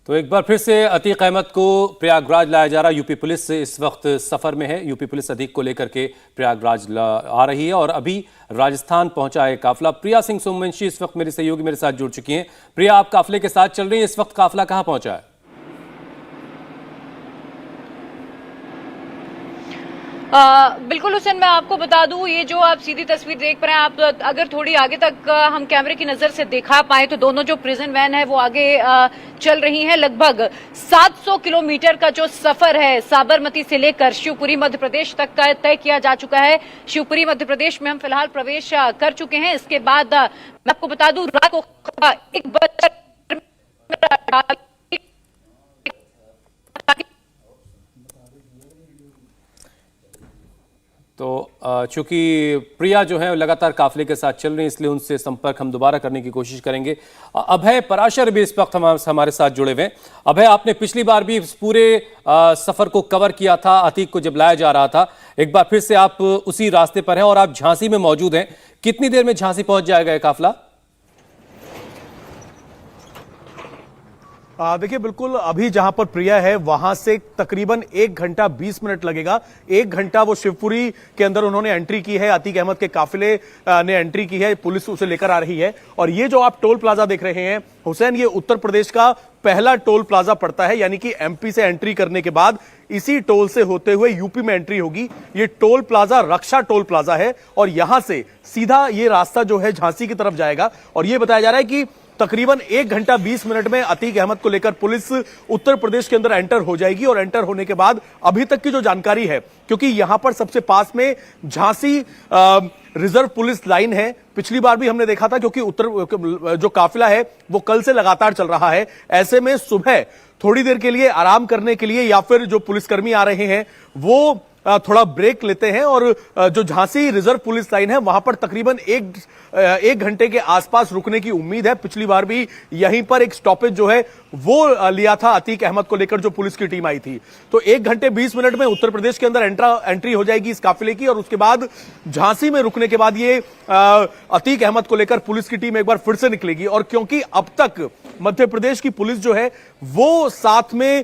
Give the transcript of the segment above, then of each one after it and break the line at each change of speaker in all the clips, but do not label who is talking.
तो एक बार फिर से अतीक अहमद को प्रयागराज लाया जा रहा। यूपी पुलिस इस वक्त सफर में है। यूपी पुलिस अतीक को लेकर के प्रयागराज आ रही है और अभी राजस्थान पहुंचा है काफिला। प्रिया सिंह सोमवंशी इस वक्त मेरी सहयोगी मेरे साथ जुड़ चुकी हैं। प्रिया, आप काफिले के साथ चल रही हैं, इस वक्त काफिला कहां पहुंचा है?
बिल्कुल हुसैन, मैं आपको बता दूं, ये जो आप सीधी तस्वीर देख पा रहे हैं, आप अगर थोड़ी आगे तक हम कैमरे की नजर से दिखा पाए तो दोनों जो प्रिजन वैन है वो आगे चल रही हैं। लगभग 700 किलोमीटर का जो सफर है साबरमती से लेकर शिवपुरी मध्य प्रदेश तक का तय किया जा चुका है। शिवपुरी मध्य प्रदेश में हम फिलहाल प्रवेश कर चुके हैं। इसके बाद मैं आपको बता दूं, रात को 1
तो चूंकि प्रिया जो है लगातार काफिले के साथ चल रही है, इसलिए उनसे संपर्क हम दोबारा करने की कोशिश करेंगे। अभय पराशर भी इस वक्त हमारे साथ जुड़े हुए हैं। अभय, आपने पिछली बार भी इस पूरे सफर को कवर किया था अतीक को जब लाया जा रहा था। एक बार फिर से आप उसी रास्ते पर हैं और आप झांसी में मौजूद हैं। कितनी देर में झांसी पहुंच जाएगा ये काफिला?
देखिए, बिल्कुल अभी जहां पर प्रिया है वहां से तकरीबन 1 घंटा 20 मिनट लगेगा। 1 घंटा वो शिवपुरी के अंदर उन्होंने एंट्री की है, अतीक अहमद के काफिले ने एंट्री की है, पुलिस उसे लेकर आ रही है। और ये जो आप टोल प्लाजा देख रहे हैं हुसैन, ये उत्तर प्रदेश का पहला टोल प्लाजा पड़ता है, यानी कि एमपी से एंट्री करने के बाद इसी टोल से होते हुए यूपी में एंट्री होगी। ये टोल प्लाजा रक्षा टोल प्लाजा है और यहां से सीधा ये रास्ता जो है झांसी की तरफ जाएगा। और ये बताया जा रहा है कि तकरीबन 1 घंटा 20 मिनट में अतीक अहमद को लेकर पुलिस उत्तर प्रदेश के अंदर एंटर हो जाएगी। और एंटर होने के बाद अभी तक की जो जानकारी है, क्योंकि यहां पर सबसे पास में झांसी रिजर्व पुलिस लाइन है, पिछली बार भी हमने देखा था, क्योंकि उत्तर जो काफिला है वो कल से लगातार चल रहा है। ऐसे में सुबह थोड़ी देर के लिए आराम करने के लिए या फिर जो पुलिसकर्मी आ रहे हैं वो थोड़ा ब्रेक लेते हैं। और जो झांसी रिजर्व पुलिस लाइन है वहां पर तकरीबन एक घंटे के आसपास रुकने की उम्मीद है। पिछली बार भी यहीं पर एक स्टॉपेज जो है वो लिया था अतीक अहमद को लेकर जो पुलिस की टीम आई थी। तो 1 घंटे 20 मिनट में उत्तर प्रदेश के अंदर एंट्री हो जाएगी इस काफिले की। और उसके बाद झांसी में रुकने के बाद ये अतीक अहमद को लेकर पुलिस की टीम एक बार फिर से निकलेगी। और क्योंकि अब तक मध्य प्रदेश की पुलिस जो है वो साथ में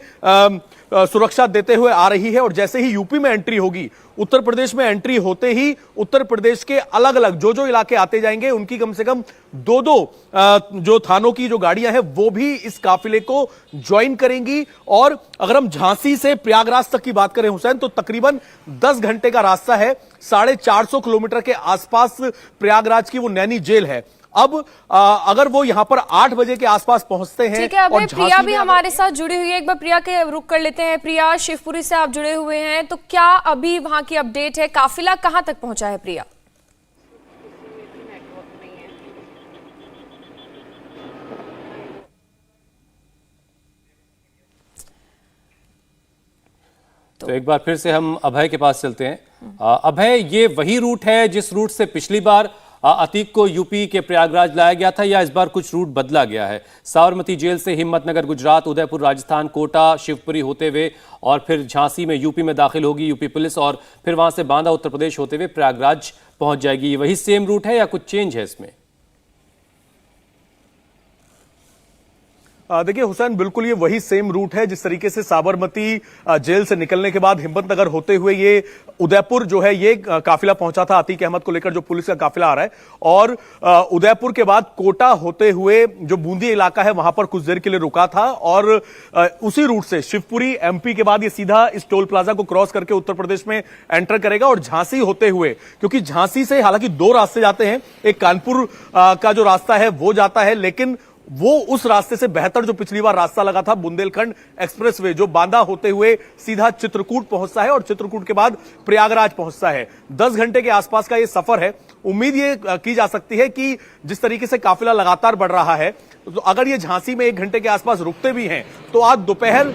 सुरक्षा देते हुए आ रही है, और जैसे ही यूपी में एंट्री होगी, उत्तर प्रदेश में एंट्री होते ही उत्तर प्रदेश के अलग अलग जो इलाके आते जाएंगे उनकी कम से कम 2 जो थानों की जो गाड़ियां हैं वो भी इस काफिले को ज्वाइन करेंगी। और अगर हम झांसी से प्रयागराज तक की बात करें हुसैन, तो तकरीबन 10 घंटे का रास्ता है। 450 किलोमीटर के आसपास प्रयागराज की वो नैनी जेल है। अब अगर वो यहां पर 8 बजे के आसपास पहुंचते हैं,
ठीक है। अब प्रिया भी हमारे साथ जुड़ी हुई है, एक बार प्रिया के रुक कर लेते हैं। प्रिया, शिवपुरी से आप जुड़े हुए हैं, तो क्या अभी वहां की अपडेट है? काफिला कहां तक पहुंचा है प्रिया?
तो एक बार फिर से हम अभय के पास चलते हैं। अभय, ये वही रूट है जिस रूट से पिछली बार अतीक को यूपी के प्रयागराज लाया गया था, या इस बार कुछ रूट बदला गया है? साबरमती जेल से हिम्मतनगर गुजरात, उदयपुर राजस्थान, कोटा शिवपुरी होते हुए और फिर झांसी में यूपी में दाखिल होगी यूपी पुलिस, और फिर वहां से बांदा उत्तर प्रदेश होते हुए प्रयागराज पहुंच जाएगी। वही सेम रूट है या कुछ चेंज है इसमें?
देखिए हुसैन, बिल्कुल ये वही सेम रूट है। जिस तरीके से साबरमती जेल से निकलने के बाद हिम्मतनगर होते हुए ये उदयपुर जो है ये काफिला पहुंचा था अतीक अहमद को लेकर, जो पुलिस का काफिला आ रहा है। और उदयपुर के बाद कोटा होते हुए जो बूंदी इलाका है वहां पर कुछ देर के लिए रुका था। और उसी रूट से शिवपुरी एमपी के बाद ये सीधा इस टोल प्लाजा को क्रॉस करके उत्तर प्रदेश में एंटर करेगा। और झांसी होते हुए, क्योंकि झांसी से हालांकि 2 रास्ते जाते हैं, एक कानपुर का जो रास्ता है वो जाता है, लेकिन वो उस रास्ते से बेहतर जो पिछली बार रास्ता लगा था बुंदेलखंड एक्सप्रेसवे, जो बांदा होते हुए सीधा चित्रकूट पहुंचता है और चित्रकूट के बाद प्रयागराज पहुंचता है। 10 घंटे के आसपास का ये सफर है। उम्मीद ये की जा सकती है कि जिस तरीके से काफिला लगातार बढ़ रहा है, तो अगर ये झांसी में 1 घंटे के आसपास रुकते भी हैं तो आज दोपहर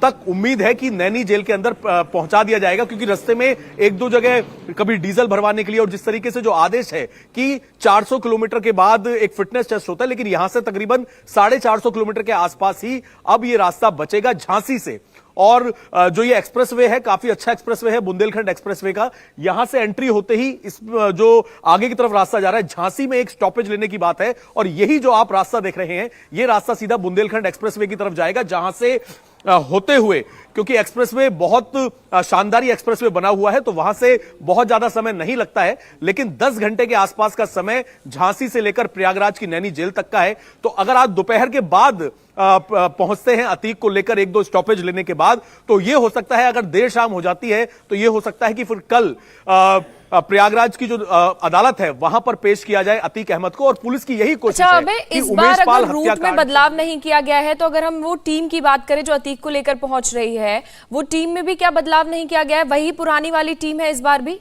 तक उम्मीद है कि नैनी जेल के अंदर पहुंचा दिया जाएगा, क्योंकि रास्ते में 1-2 जगह कभी डीजल भरवाने के लिए, और जिस तरीके से जो आदेश है कि 400 किलोमीटर के बाद एक फिटनेस टेस्ट होता है, लेकिन यहां से तकरीबन 450 किलोमीटर के आसपास ही अब ये रास्ता बचेगा झांसी से। और जो ये एक्सप्रेसवे है काफी अच्छा एक्सप्रेसवे है, बुंदेलखंड एक्सप्रेसवे का, यहां से एंट्री होते ही इस जो आगे की तरफ रास्ता जा रहा है, झांसी में एक स्टॉपेज लेने की बात है और यही जो आप रास्ता देख रहे हैं ये रास्ता सीधा बुंदेलखंड एक्सप्रेसवे की तरफ जाएगा, जहां से होते हुए, क्योंकि एक्सप्रेसवे बहुत शानदार एक्सप्रेसवे बना हुआ है तो वहां से बहुत ज्यादा समय नहीं लगता है, लेकिन 10 घंटे के आसपास का समय झांसी से लेकर प्रयागराज की नैनी जेल तक का है। तो अगर आज दोपहर के बाद पहुंचते हैं अतीक को लेकर 1-2 स्टॉपेज लेने के बाद, तो यह हो सकता है, अगर देर शाम हो जाती है तो यह हो सकता है कि फिर कल प्रयागराज की जो अदालत है वहां पर पेश किया जाए अतीक अहमद को। और पुलिस की यही कोशिश है कि
इस बार अगर रूट में बदलाव नहीं किया गया है, तो अगर हम वो टीम की बात करें जो अतीक को लेकर पहुंच रही है, वो टीम में भी क्या बदलाव नहीं किया गया है? वही पुरानी वाली टीम है इस बार भी?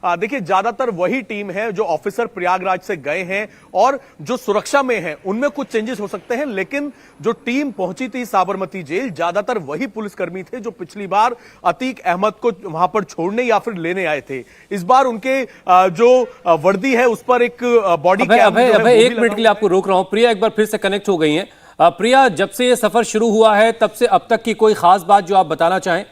देखिए, ज्यादातर वही टीम है जो ऑफिसर प्रयागराज से गए हैं और जो सुरक्षा में है उनमें कुछ चेंजेस हो सकते हैं, लेकिन जो टीम पहुंची थी साबरमती जेल, ज्यादातर वही पुलिसकर्मी थे जो पिछली बार अतीक अहमद को वहां पर छोड़ने या फिर लेने आए थे। इस बार उनके जो वर्दी है उस पर एक बॉडी कैम।
एक मिनट के लिए आपको रोक रहा हूं। प्रिया एक बार फिर से कनेक्ट हो गई हैं। प्रिया, जब से ये सफर शुरू हुआ है तब से अब तक की कोई खास बात जो आप बताना चाहें?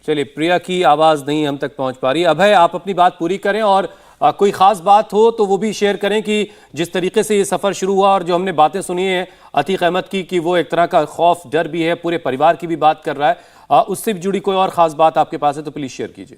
चलिए, प्रिया की आवाज नहीं हम तक पहुंच पा रही। अभय, आप अपनी बात पूरी करें और कोई खास बात हो तो वो भी शेयर करें कि जिस तरीके से ये सफर शुरू हुआ और जो हमने बातें सुनी है अतीक अहमद की कि वो एक तरह का खौफ, डर भी है, पूरे परिवार की भी बात कर रहा है, उससे भी जुड़ी कोई और खास बात आपके पास है तो प्लीज शेयर कीजिए।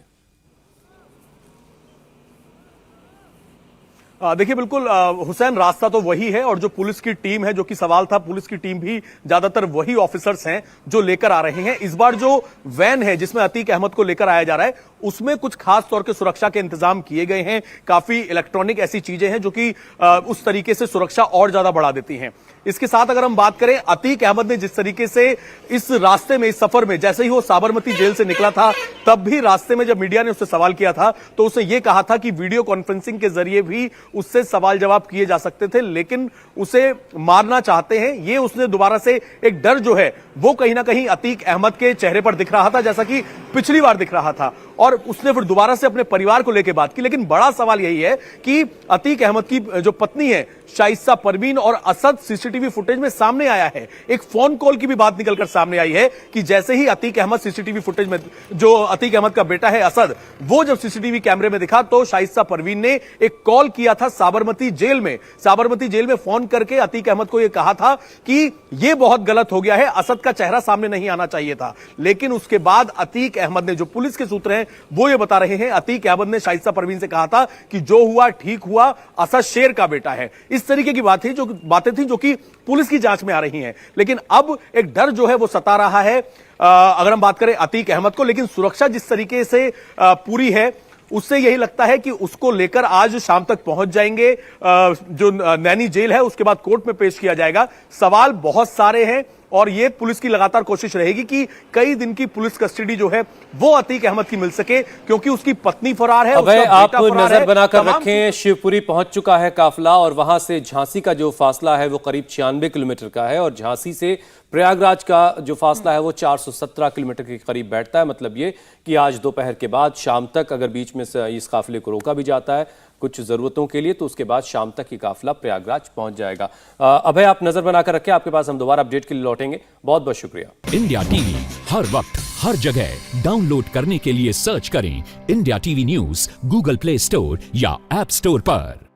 देखिए, बिल्कुल हुसैन, रास्ता तो वही है और जो पुलिस की टीम है, जो कि सवाल था, पुलिस की टीम भी ज्यादातर वही ऑफिसर्स हैं जो लेकर आ रहे हैं। इस बार जो वैन है जिसमें अतीक अहमद को लेकर आया जा रहा है उसमें कुछ खास तौर के सुरक्षा के इंतजाम किए गए हैं। काफी इलेक्ट्रॉनिक ऐसी चीजें हैं जो कि उस तरीके से सुरक्षा और ज्यादा बढ़ा देती हैं। इसके साथ अगर हम बात करें, अतीक अहमद ने जिस तरीके से इस रास्ते में, इस सफर में, जैसे ही वो साबरमती जेल से निकला था तब भी रास्ते में जब मीडिया ने उससे सवाल किया था तो उसने ये कहा था कि वीडियो कॉन्फ्रेंसिंग के जरिए भी उससे सवाल जवाब किए जा सकते थे, लेकिन उसे मारना चाहते हैं। ये उसने दोबारा से एक डर जो है वो कहीं ना कहीं अतीक अहमद के चेहरे पर दिख रहा था, जैसा कि पिछली बार दिख रहा था, और उसने फिर दोबारा से अपने परिवार को लेकर बात की। लेकिन बड़ा सवाल यही है कि अतीक अहमद की जो पत्नी है शाइस्ता परवीन और असद सीसीटीवी फुटेज में सामने आया है। एक फोन कॉल की भी बात निकलकर सामने आई है कि जैसे ही अतीक अहमद सीसीटीवी फुटेज में, जो अतीक अहमद का बेटा है असद, वो जब सीसीटीवी कैमरे में दिखा तो शाइस्ता परवीन ने एक कॉल किया था साबरमती जेल में। साबरमती जेल में फोन करके अतीक अहमद को यह कहा था कि यह बहुत गलत हो गया है, असद का चेहरा सामने नहीं आना चाहिए था। लेकिन उसके बाद अतीक अहमद ने, जो पुलिस के सूत्र हैं वो ये बता रहे हैं, अतीक अहमद ने शाइस्ता परवीन से कहा था कि जो हुआ ठीक हुआ, असद शेर का बेटा है। इस तरीके की बातें थी जो कि पुलिस की जांच में आ रही हैं। लेकिन अब एक डर जो है वो सता रहा है अगर हम बात करें अतीक अहमद को। लेकिन सुरक्षा जिस तरीके से पूरी है उससे यही लगता है कि उसको लेकर आज शाम तक पहुंच जाएंगे जो नैनी जेल है, उसके बाद कोर्ट में पेश किया जाएगा। सवाल बहुत सारे हैं और ये पुलिस की लगातार कोशिश रहेगी कि कई दिन की पुलिस कस्टडी जो है वो अतीक अहमद की मिल सके, क्योंकि उसकी पत्नी फरार है।
अबे, आप नजर बनाकर रखें, शिवपुरी पहुंच चुका है काफिला और वहां से झांसी का जो फासला है वो करीब 96 किलोमीटर का है और झांसी से प्रयागराज का जो फासला है वो 417 किलोमीटर के करीब बैठता है। मतलब ये कि आज दोपहर के बाद शाम तक अगर बीच में से इस काफिले को रोका भी जाता है कुछ जरूरतों के लिए तो उसके बाद शाम तक ये काफिला प्रयागराज पहुंच जाएगा। अभय, आप नजर बनाकर रखें, आपके पास हम दोबारा अपडेट के लिए लौटेंगे। बहुत बहुत शुक्रिया।
इंडिया टीवी हर वक्त हर जगह डाउनलोड करने के लिए सर्च करें India TV news Google play store या ऐप स्टोर पर।